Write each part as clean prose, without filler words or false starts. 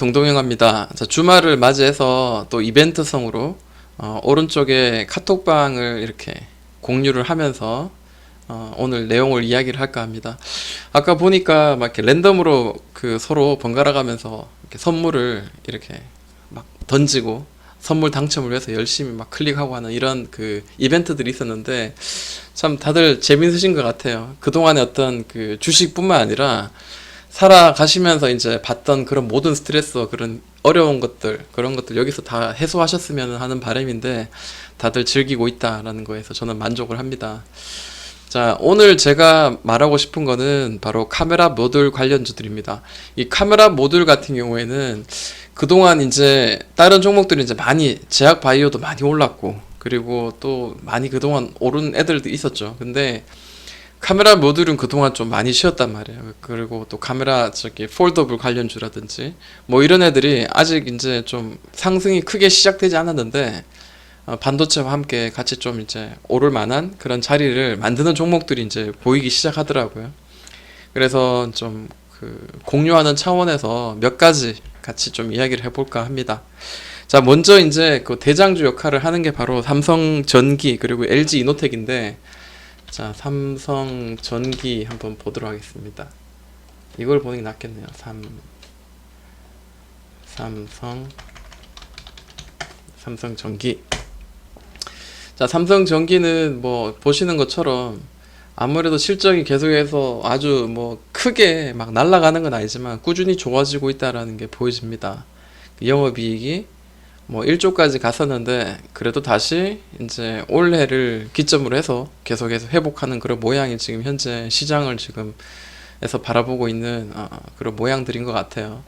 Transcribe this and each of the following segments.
동동영합니다. 자, 주말을 맞이해서 또 이벤트성으로 오른쪽에 카톡방을 이렇게 공유를 하면서 오늘 내용을 이야기를 할까 합니다. 아까 보니까 막 이렇게 랜덤으로 그 서로 번갈아 가면서 이렇게 선물을 이렇게 막 던지고 선물 당첨을 위해서 열심히 막 클릭하고 하는 이런 그 이벤트들이 있었는데 참 다들 재밌으신 것 같아요. 그동안의 어떤 그 주식뿐만 아니라 살아가시면서 이제 봤던 그런 모든 스트레스와 그런 어려운 것들, 그런 것들 여기서 다 해소하셨으면 하는 바람인데 다들 즐기고 있다라는 거에서 저는 만족을 합니다. 자, 오늘 제가 말하고 싶은 거는 바로 카메라 모듈 관련주들입니다. 이 카메라 모듈 같은 경우에는 그동안 이제 다른 종목들이 이제 많이 제약 바이오도 많이 올랐고 그리고 또 많이 그동안 오른 애들도 있었죠. 근데 카메라 모듈은 그동안 좀 많이 쉬었단 말이에요. 그리고 또 카메라 저기 폴더블 관련주라든지 뭐 이런 애들이 아직 이제 좀 상승이 크게 시작되지 않았는데 반도체와 함께 같이 좀 이제 오를 만한 그런 자리를 만드는 종목들이 이제 보이기 시작하더라고요. 그래서 좀 그 공유하는 차원에서 몇 가지 같이 좀 이야기를 해볼까 합니다. 자, 먼저 이제 그 대장주 역할을 하는 게 바로 삼성전기 그리고 LG 이노텍인데 자, 삼성전기 한번 보도록 하겠습니다. 이걸 보는 게 낫겠네요. 삼성전기. 자, 삼성전기는 뭐 보시는 것처럼 아무래도 실적이 계속해서 아주 뭐 크게 막 날아가는 건 아니지만 꾸준히 좋아지고 있다라는 게 보여집니다. 영업이익이 뭐 1조까지 갔었는데 그래도 다시 이제 올해를 기점으로 해서 계속해서 회복하는 그런 모양이 지금 현재 시장을 지금 에서 바라보고 있는 그런 모양들인 것 같아요.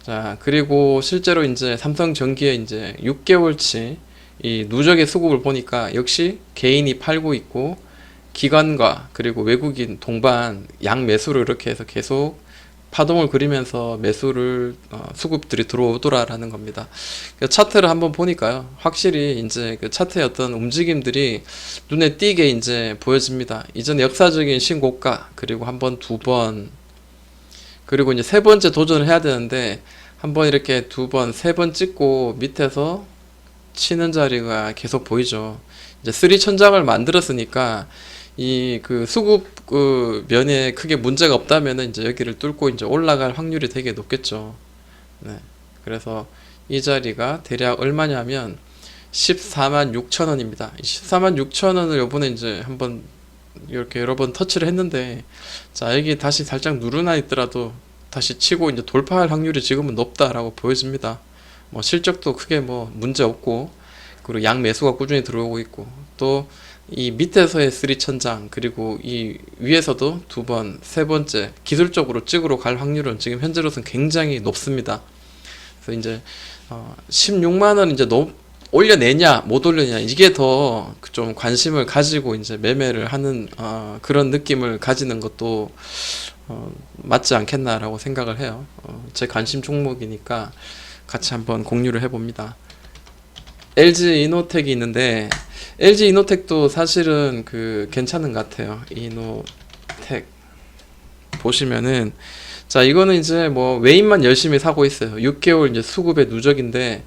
자, 그리고 실제로 이제 삼성전기에 이제 6개월치 이 누적의 수급을 보니까 역시 개인이 팔고 있고 기관과 그리고 외국인 동반 양 매수를 이렇게 해서 계속 파동을 그리면서 매수를 수급들이 들어오더라라는 겁니다. 그 차트를 한번 보니까요, 확실히 이제 그 차트의 어떤 움직임들이 눈에 띄게 이제 보여집니다. 이전 역사적인 신고가 그리고 한 번, 두 번, 그리고 이제 세 번째 도전을 해야 되는데 한 번 이렇게 두 번, 세 번 찍고 밑에서 치는 자리가 계속 보이죠. 이제 쓰리 천장을 만들었으니까 이 그 수급 그 면에 크게 문제가 없다면은 이제 여기를 뚫고 이제 올라갈 확률이 되게 높겠죠. 네. 그래서 이 자리가 대략 얼마냐면 14만 6천 원입니다. 14만 6천 원을 요번에 이제 한번 이렇게 여러 번 터치를 했는데 자, 여기 다시 살짝 누르나 있더라도 다시 치고 이제 돌파할 확률이 지금은 높다라고 보여집니다. 뭐 실적도 크게 뭐 문제 없고 그리고 양 매수가 꾸준히 들어오고 있고 또 이 밑에서의 쓰리 천장 그리고 이 위에서도 두 번, 세 번째 기술적으로 찍으러 갈 확률은 지금 현재로서는 굉장히 높습니다. 그래서 이제 16만 원 이제 올려내냐 못 올려내냐 이게 더 좀 관심을 가지고 이제 매매를 하는 그런 느낌을 가지는 것도 맞지 않겠나라고 생각을 해요. 제 관심 종목이니까 같이 한번 공유를 해봅니다. LG 이노텍이 있는데 LG 이노텍도 사실은 그 괜찮은 것 같아요. 이노텍 보시면은 자, 이거는 이제 뭐 외인만 열심히 사고 있어요. 6개월 이제 수급의 누적인데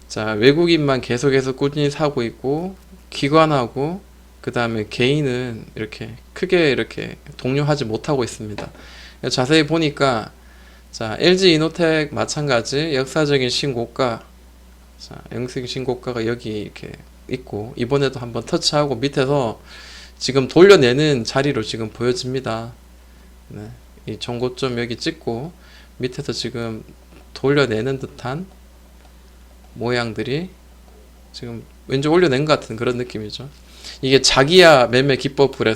자, 외국인만 계속해서 꾸준히 사고 있고 기관하고 그 다음에 개인은 이렇게 크게 이렇게 독려하지 못하고 있습니다. 자세히 보니까 자, LG 이노텍 마찬가지 역사적인 신고가 자, 영생 신고가가 여기 이렇게 있고 이번에도 한번 터치하고 밑에서 지금 돌려내는 자리로 지금 보여집니다. 네, 이 정고점 여기 찍고 밑에서 지금 돌려내는 듯한 모양들이 지금 왠지 올려낸 것 같은 그런 느낌이죠. 이게 자기야 매매 기법을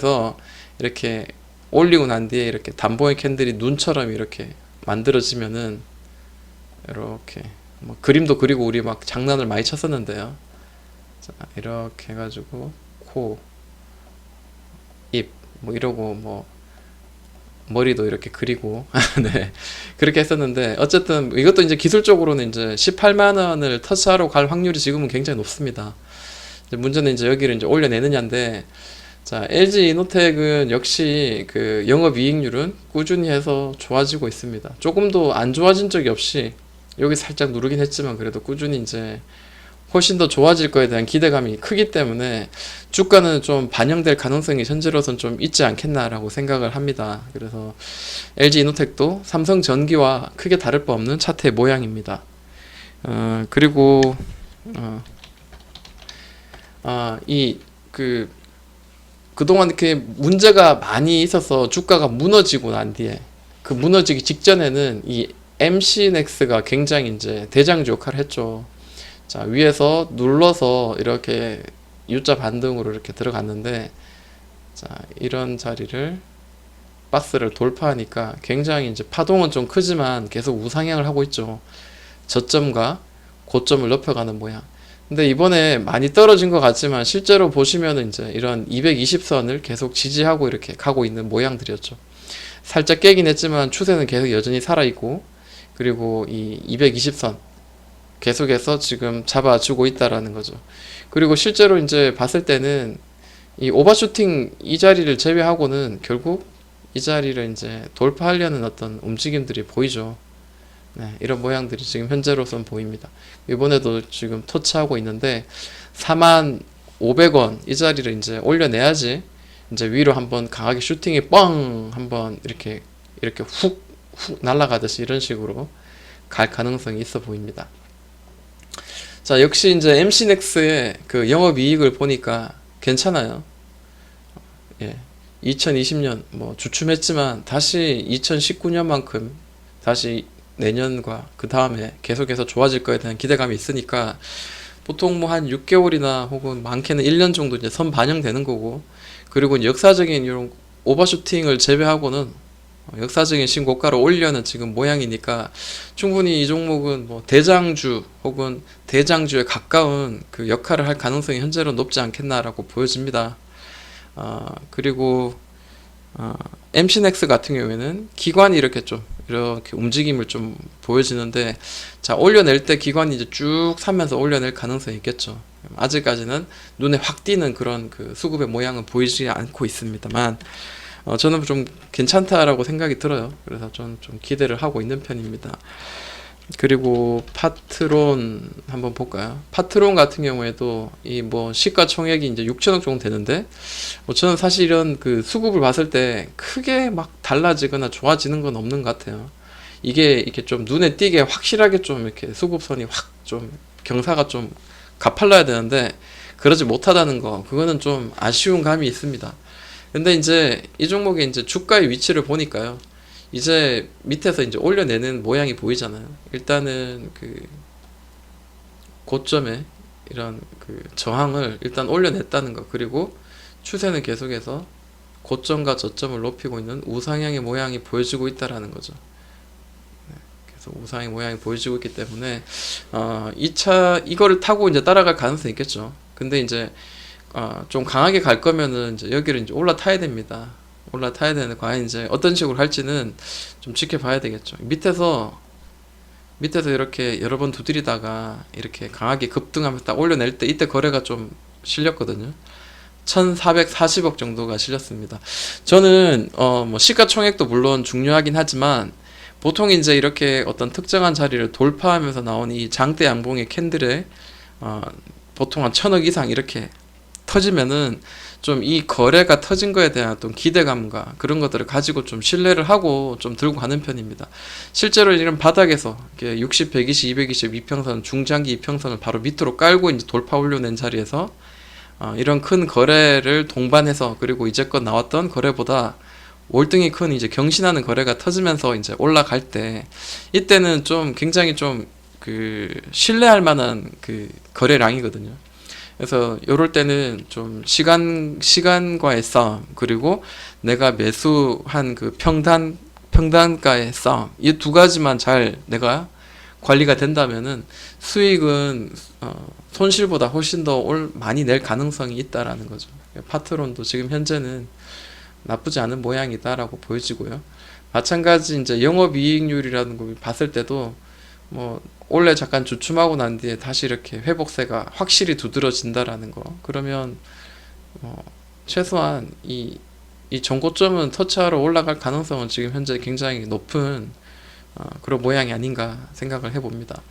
이렇게 올리고 난 뒤에 이렇게 단봉의 캔들이 눈처럼 이렇게 만들어지면은 이렇게 뭐 그림도 그리고 우리 막 장난을 많이 쳤었는데요. 자, 이렇게 해가지고 코, 입, 뭐 이러고 뭐 머리도 이렇게 그리고 네, 그렇게 했었는데 어쨌든 이것도 이제 기술적으로는 이제 18만 원을 터치하러 갈 확률이 지금은 굉장히 높습니다. 이제 문제는 이제 여기를 이제 올려내느냐인데 자, LG 이노텍은 역시 그 영업이익률은 꾸준히 해서 좋아지고 있습니다. 조금도 안 좋아진 적이 없이 여기 살짝 누르긴 했지만 그래도 꾸준히 이제 훨씬 더 좋아질 거에 대한 기대감이 크기 때문에 주가는 좀 반영될 가능성이 현재로선 좀 있지 않겠나라고 생각을 합니다. 그래서 LG이노텍도 삼성전기와 크게 다를 바 없는 차트의 모양입니다. 그리고 그동안 이렇게 문제가 많이 있어서 주가가 무너지고 난 뒤에 그 무너지기 직전에는 이 MC넥스가 굉장히 이제 대장주 역할을 했죠. 자, 위에서 눌러서 이렇게 U자 반등으로 이렇게 들어갔는데, 자, 이런 자리를 박스를 돌파하니까 굉장히 이제 파동은 좀 크지만 계속 우상향을 하고 있죠. 저점과 고점을 높여가는 모양. 근데 이번에 많이 떨어진 것 같지만 실제로 보시면은 이제 이런 220선을 계속 지지하고 이렇게 가고 있는 모양들이었죠. 살짝 깨긴 했지만 추세는 계속 여전히 살아있고, 그리고 이 220선 계속해서 지금 잡아주고 있다라는 거죠. 그리고 실제로 이제 봤을 때는 이 오버슈팅 이 자리를 제외하고는 결국 이 자리를 이제 돌파하려는 어떤 움직임들이 보이죠. 네, 이런 모양들이 지금 현재로선 보입니다. 이번에도 지금 터치하고 있는데 45,500원 이 자리를 이제 올려내야지 이제 위로 한번 강하게 슈팅이 뻥 한번 이렇게 훅 날아가듯이 이런 식으로 갈 가능성이 있어 보입니다. 자, 역시 이제 MC넥스의 그 영업이익을 보니까 괜찮아요. 예. 2020년 뭐 주춤했지만 다시 2019년만큼 다시 내년과 그 다음에 계속해서 좋아질 거에 대한 기대감이 있으니까 보통 뭐 한 6개월이나 혹은 많게는 1년 정도 이제 선 반영되는 거고, 그리고 역사적인 이런 오버슈팅을 제외하고는 역사적인 신고가를 올려는 지금 모양이니까 충분히 이 종목은 뭐 대장주 혹은 대장주에 가까운 그 역할을 할 가능성이 현재로 높지 않겠나라고 보여집니다. 그리고 MC넥스 같은 경우에는 기관이 이렇게 움직임을 좀 보여지는데, 자, 올려낼 때 기관이 이제 쭉 사면서 올려낼 가능성이 있겠죠. 아직까지는 눈에 확 띄는 그런 그 수급의 모양은 보이지 않고 있습니다만, 저는 좀 괜찮다라고 생각이 들어요. 그래서 저는 좀 기대를 하고 있는 편입니다. 그리고 파트론 한번 볼까요? 파트론 같은 경우에도 이 뭐 시가총액이 이제 6천억 정도 되는데, 저는 사실 이런 그 수급을 봤을 때 크게 막 달라지거나 좋아지는 건 없는 것 같아요. 이게 이렇게 좀 눈에 띄게 확실하게 좀 이렇게 수급선이 확 좀 경사가 좀 가팔라야 되는데 그러지 못하다는 거, 그거는 좀 아쉬운 감이 있습니다. 근데 이제 이 종목의 이제 주가의 위치를 보니까요, 이제 밑에서 이제 올려내는 모양이 보이잖아요. 일단은 그 고점에 이런 그 저항을 일단 올려냈다는 거, 그리고 추세는 계속해서 고점과 저점을 높이고 있는 우상향의 모양이 보여지고 있다라는 거죠. 계속 우상향의 모양이 보여지고 있기 때문에 이거를 타고 이제 따라갈 가능성이 있겠죠. 근데 이제 좀 강하게 갈 거면은 이제 여기를 이제 올라타야 됩니다. 올라타야 되는데 과연 이제 어떤 식으로 할지는 좀 지켜봐야 되겠죠. 밑에서 이렇게 여러 번 두드리다가 이렇게 강하게 급등하면서 딱 올려낼 때 이때 거래가 좀 실렸거든요. 1440억 정도가 실렸습니다. 저는 뭐 시가총액도 물론 중요하긴 하지만 보통 이제 이렇게 어떤 특정한 자리를 돌파하면서 나온 이 장대 양봉의 캔들에 보통 한 1,000억 이상 이렇게 터지면은 좀 이 거래가 터진 거에 대한 어떤 기대감과 그런 것들을 가지고 좀 신뢰를 하고 좀 들고 가는 편입니다. 실제로 이런 바닥에서 60, 120, 220 이평선, 중장기 이평선을 바로 밑으로 깔고 이제 돌파 올려낸 자리에서 이런 큰 거래를 동반해서, 그리고 이제껏 나왔던 거래보다 월등히 큰 이제 경신하는 거래가 터지면서 이제 올라갈 때, 이때는 좀 굉장히 좀 그 신뢰할 만한 그 거래량이거든요. 그래서 요럴 때는 좀 시간과의 싸움, 그리고 내가 매수한 그 평단가의 싸움, 이 두 가지만 잘 내가 관리가 된다면은 수익은 손실보다 훨씬 더 많이 낼 가능성이 있다라는 거죠. 파트론도 지금 현재는 나쁘지 않은 모양이다라고 보여지고요. 마찬가지 이제 영업이익률이라는 걸 봤을 때도 뭐 원래 잠깐 주춤하고 난 뒤에 다시 이렇게 회복세가 확실히 두드러진다라는 거, 그러면 최소한 이 전고점은 터치하러 올라갈 가능성은 지금 현재 굉장히 높은 그런 모양이 아닌가 생각을 해봅니다.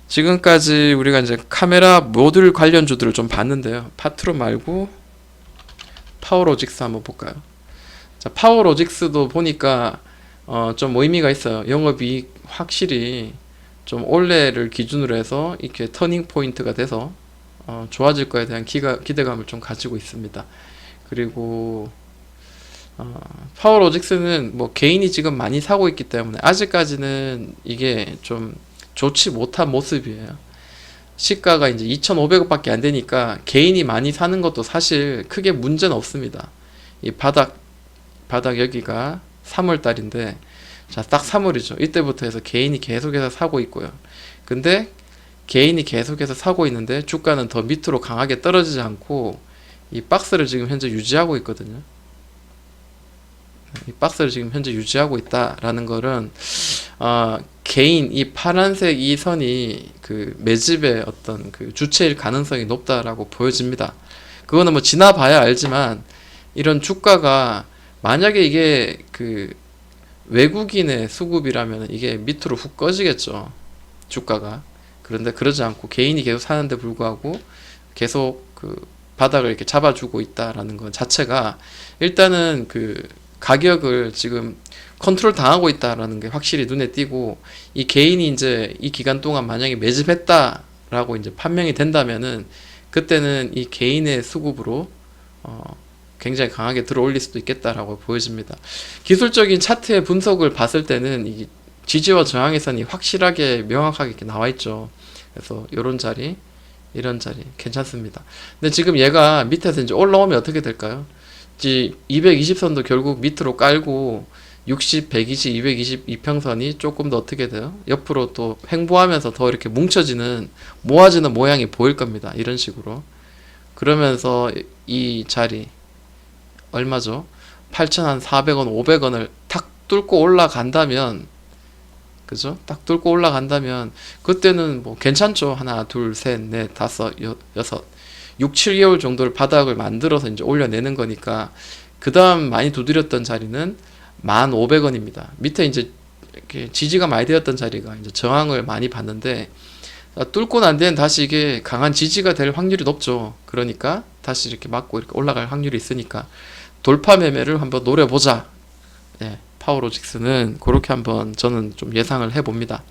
지금까지 우리가 이제 카메라 모듈 관련주들을 좀 봤는데요. 파트론 말고 파워로직스 한번 볼까요? 자, 파워로직스도 보니까 좀 의미가 있어요. 영업이익 확실히 좀 올해를 기준으로 해서 이렇게 터닝 포인트가 돼서 좋아질 거에 대한 기대감을 좀 가지고 있습니다. 그리고 파워로직스는 뭐 개인이 지금 많이 사고 있기 때문에 아직까지는 이게 좀 좋지 못한 모습이에요. 시가가 이제 2,500원밖에 안 되니까 개인이 많이 사는 것도 사실 크게 문제는 없습니다. 이 바닥 여기가 3월 달인데, 자, 딱 3월이죠. 이때부터 해서 개인이 계속해서 사고 있고요. 근데 개인이 계속해서 사고 있는데 주가는 더 밑으로 강하게 떨어지지 않고 이 박스를 지금 현재 유지하고 있거든요. 이 박스를 지금 현재 유지하고 있다라는 거는 개인 이 파란색 이 선이 그 매집의 어떤 그 주체일 가능성이 높다라고 보여집니다. 그거는 뭐 지나봐야 알지만 이런 주가가 만약에 이게 그 외국인의 수급이라면 이게 밑으로 훅 꺼지겠죠, 주가가. 그런데 그러지 않고 개인이 계속 사는데 불구하고 계속 그 바닥을 이렇게 잡아주고 있다라는 것 자체가 일단은 그 가격을 지금 컨트롤 당하고 있다라는 게 확실히 눈에 띄고, 이 개인이 이제 이 기간 동안 만약에 매집했다라고 이제 판명이 된다면은 그때는 이 개인의 수급으로 굉장히 강하게 들어올릴 수도 있겠다라고 보여집니다. 기술적인 차트의 분석을 봤을 때는 이 지지와 저항의 선이 확실하게 명확하게 이렇게 나와 있죠. 그래서 이런 자리, 이런 자리 괜찮습니다. 근데 지금 얘가 밑에서 이제 올라오면 어떻게 될까요? 220선도 결국 밑으로 깔고 60, 120, 220 이평선이 조금 더 어떻게 돼요? 옆으로 또 횡보하면서 더 이렇게 뭉쳐지는, 모아지는 모양이 보일 겁니다. 이런 식으로. 그러면서 이 자리 얼마죠? 8,400원, 500원을 탁 뚫고 올라간다면, 그죠? 딱 뚫고 올라간다면 그때는 뭐 괜찮죠. 하나, 둘, 셋, 넷, 다섯, 여섯, 6, 7개월 정도를 바닥을 만들어서 이제 올려내는 거니까, 그 다음 많이 두드렸던 자리는 1,500원입니다. 밑에 이제 이렇게 지지가 많이 되었던 자리가 이제 저항을 많이 받는데, 뚫고 난 데는 다시 이게 강한 지지가 될 확률이 높죠. 그러니까 다시 이렇게 맞고 이렇게 올라갈 확률이 있으니까 돌파 매매를 한번 노려보자. 네, 파워로직스는 그렇게 한번 저는 좀 예상을 해봅니다.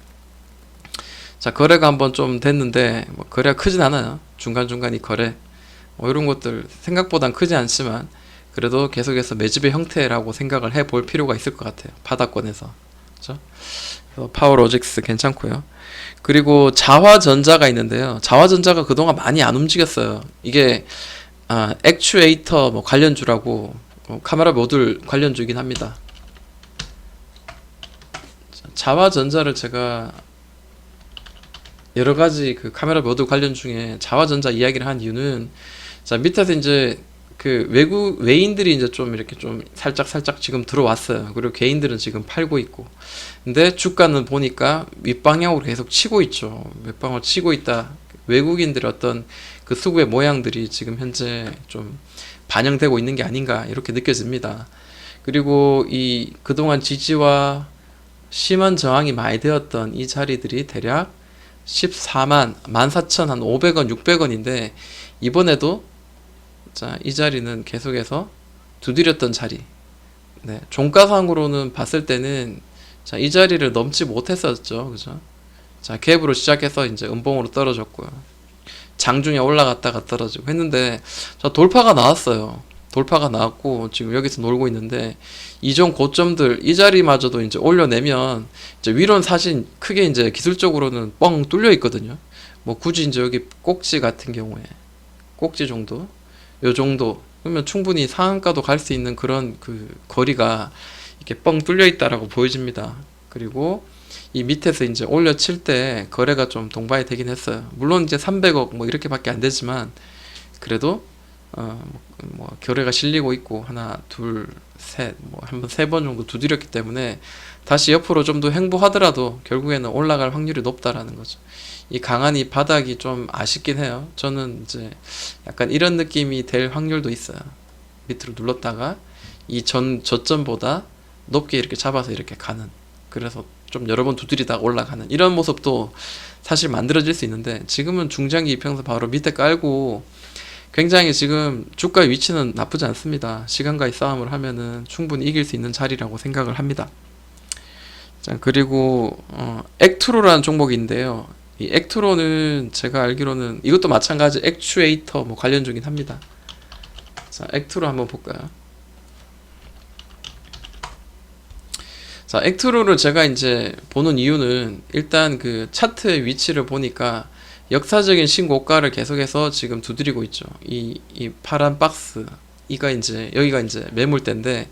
자, 거래가 한번 좀 됐는데 뭐 거래가 크진 않아요. 중간중간 이 거래 뭐 이런 것들 생각보단 크지 않지만 그래도 계속해서 매집의 형태라고 생각을 해볼 필요가 있을 것 같아요. 바닥권에서. 그렇죠? 파워로직스 괜찮고요. 그리고 자화전자가 있는데요. 자화전자가 그동안 많이 안 움직였어요. 이게 액추에이터 뭐 관련주라고, 카메라 모듈 관련주이긴 합니다. 자화전자를 제가 여러가지 그 카메라 모듈 관련 중에 자화전자 이야기를 한 이유는, 자, 밑에서 이제 그 외인들이 이제 좀 이렇게 좀 살짝 지금 들어왔어요. 그리고 개인들은 지금 팔고 있고. 근데 주가는 보니까 윗방향으로 계속 치고 있죠. 윗방향으로 치고 있다. 외국인들의 어떤 그 수급의 모양들이 지금 현재 좀 반영되고 있는 게 아닌가 이렇게 느껴집니다. 그리고 이 그동안 지지와 심한 저항이 많이 되었던 이 자리들이 대략 14만, 14,500원, 600원인데 이번에도 자, 이 자리는 계속해서 두드렸던 자리. 네, 종가상으로는 봤을 때는 자, 이 자리를 넘지 못했었죠. 그죠? 자, 갭으로 시작해서 이제 음봉으로 떨어졌고요. 장중에 올라갔다가 떨어지고 했는데, 자, 돌파가 나왔어요. 돌파가 나왔고 지금 여기서 놀고 있는데, 이전 고점들 이 자리마저도 이제 올려내면 이제 위로는 사실 크게 이제 기술적으로는 뻥 뚫려 있거든요. 뭐 굳이 이제 여기 꼭지 같은 경우에 꼭지 정도, 요 정도 그러면 충분히 상한가도 갈 수 있는 그런 그 거리가 이렇게 뻥 뚫려 있다라고 보여집니다. 그리고 이 밑에서 이제 올려칠 때 거래가 좀 동반이 되긴 했어요. 물론 이제 300억 뭐 이렇게밖에 안 되지만 그래도 뭐 거래가 실리고 있고 하나, 둘, 셋, 뭐 한 번, 세 번 정도 두드렸기 때문에 다시 옆으로 좀 더 횡보하더라도 결국에는 올라갈 확률이 높다라는 거죠. 이 강한 이 바닥이 좀 아쉽긴 해요. 저는 이제 약간 이런 느낌이 될 확률도 있어요. 밑으로 눌렀다가 이 저점보다 높게 이렇게 잡아서 이렇게 가는, 그래서 좀 여러 번 두드리다가 올라가는 이런 모습도 사실 만들어질 수 있는데, 지금은 중장기 이평선 바로 밑에 깔고 굉장히 지금 주가 위치는 나쁘지 않습니다. 시간과의 싸움을 하면은 충분히 이길 수 있는 자리라고 생각을 합니다. 자, 그리고 액트로라는 종목인데요. 이 액트로는 제가 알기로는 이것도 마찬가지 액추에이터 뭐 관련주긴 합니다. 자, 액트로 한번 볼까요? 자, 액트로를 제가 이제 보는 이유는 일단 그 차트의 위치를 보니까 역사적인 신고가를 계속해서 지금 두드리고 있죠. 이 파란 박스, 여기가 이제 매물대인데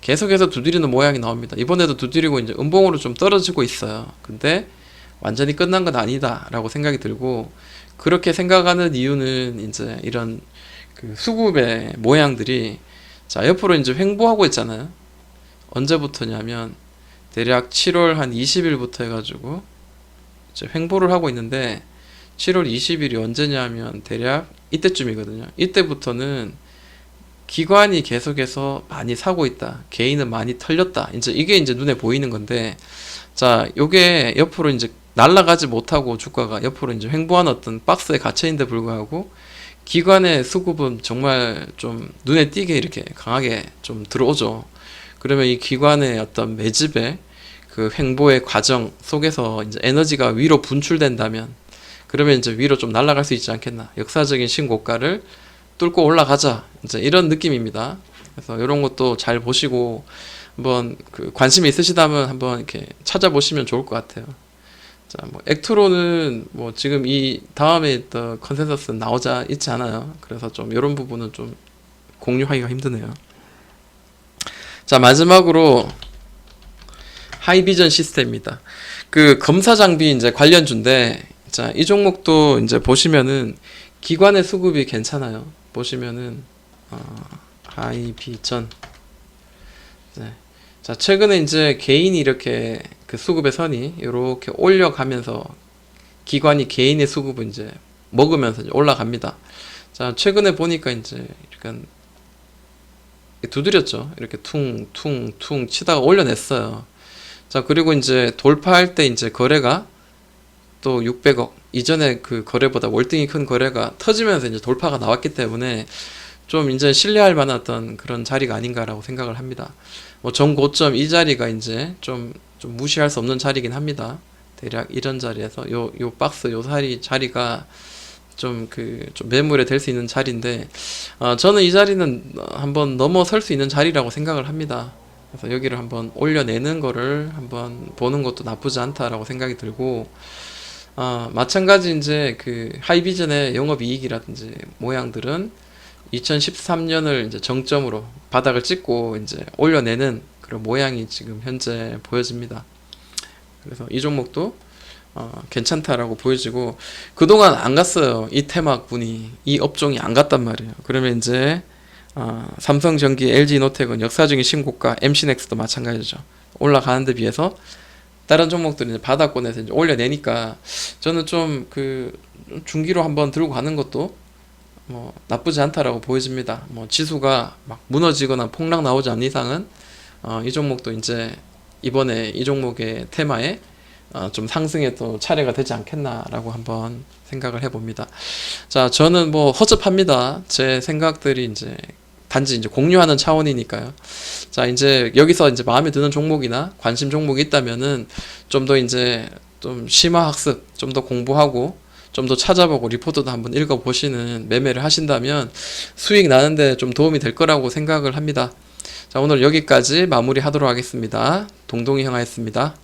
계속해서 두드리는 모양이 나옵니다. 이번에도 두드리고 이제 음봉으로 좀 떨어지고 있어요. 근데 완전히 끝난 건 아니다라고 생각이 들고, 그렇게 생각하는 이유는 이제 이런 그 수급의 모양들이, 자, 옆으로 이제 횡보하고 있잖아요. 언제부터냐면 대략 7월 한 20일부터 해가지고 이제 횡보를 하고 있는데, 7월 20일이 언제냐면 대략 이때쯤이거든요. 이때부터는 기관이 계속해서 많이 사고 있다, 개인은 많이 털렸다, 이제 이게 이제 눈에 보이는 건데, 자, 요게 옆으로 이제 날아가지 못하고 주가가 옆으로 이제 횡보한 어떤 박스에 갇혀있는데 불구하고 기관의 수급은 정말 좀 눈에 띄게 이렇게 강하게 좀 들어오죠. 그러면 이 기관의 어떤 매집의 그 횡보의 과정 속에서 이제 에너지가 위로 분출된다면, 그러면 이제 위로 좀 날아갈 수 있지 않겠나. 역사적인 신고가를 뚫고 올라가자, 이제 이런 느낌입니다. 그래서 이런 것도 잘 보시고 한번 그 관심이 있으시다면 한번 이렇게 찾아보시면 좋을 것 같아요. 자, 뭐 액트로는 뭐 지금 이 다음에 있던 컨센서스 나오자 있지 않아요. 그래서 좀 이런 부분은 좀 공유하기가 힘드네요. 자, 마지막으로 하이비전 시스템입니다. 그 검사 장비 이제 관련주인데, 자, 이 종목도 이제 보시면은 기관의 수급이 괜찮아요. 보시면은 하이비전. 네. 자, 최근에 이제 개인이 이렇게 그 수급의 선이 이렇게 올려가면서 기관이 개인의 수급을 이제 먹으면서 이제 올라갑니다. 자, 최근에 보니까 이제 약간 두드렸죠. 이렇게 퉁퉁퉁 치다가 올려냈어요. 자, 그리고 이제 돌파할 때 이제 거래가 또 600억, 이전에 그 거래보다 월등히 큰 거래가 터지면서 이제 돌파가 나왔기 때문에 좀 이제 신뢰할 만한 어떤 그런 자리가 아닌가라고 생각을 합니다. 뭐 전고점 이 자리가 이제 좀 무시할 수 없는 자리긴 합니다. 대략 이런 자리에서 요 박스 요 자리가 좀 매물에 될 수 있는 자리인데, 저는 이 자리는 한번 넘어설 수 있는 자리라고 생각을 합니다. 그래서 여기를 한번 올려내는 거를 한번 보는 것도 나쁘지 않다라고 생각이 들고, 마찬가지 이제 그 하이비전의 영업이익이라든지 모양들은 2013년을 이제 정점으로 바닥을 찍고 이제 올려내는 그런 모양이 지금 현재 보여집니다. 그래서 이 종목도 괜찮다라고 보여지고, 그동안 안 갔어요. 이 테마군이, 이 업종이 안 갔단 말이에요. 그러면 이제 삼성전기, LG노텍은 역사적인 신고가, MC넥스도 마찬가지죠. 올라가는 데 비해서 다른 종목들은 이제 바닥권에서 이제 올려내니까, 저는 좀 그 중기로 한번 들고 가는 것도 뭐 나쁘지 않다라고 보여집니다. 뭐 지수가 막 무너지거나 폭락 나오지 않는 이상은 이 종목도 이제 이번에 이 종목의 테마에 좀 상승에 또 차례가 되지 않겠나라고 한번 생각을 해봅니다. 자, 저는 뭐 허접합니다. 제 생각들이 이제 단지 이제 공유하는 차원이니까요. 자, 이제 여기서 이제 마음에 드는 종목이나 관심 종목이 있다면은 좀 더 이제 좀 심화 학습, 좀 더 공부하고 좀 더 찾아보고 리포트도 한번 읽어보시는 매매를 하신다면 수익 나는데 좀 도움이 될 거라고 생각을 합니다. 자, 오늘 여기까지 마무리하도록 하겠습니다. 동동이 형아였습니다.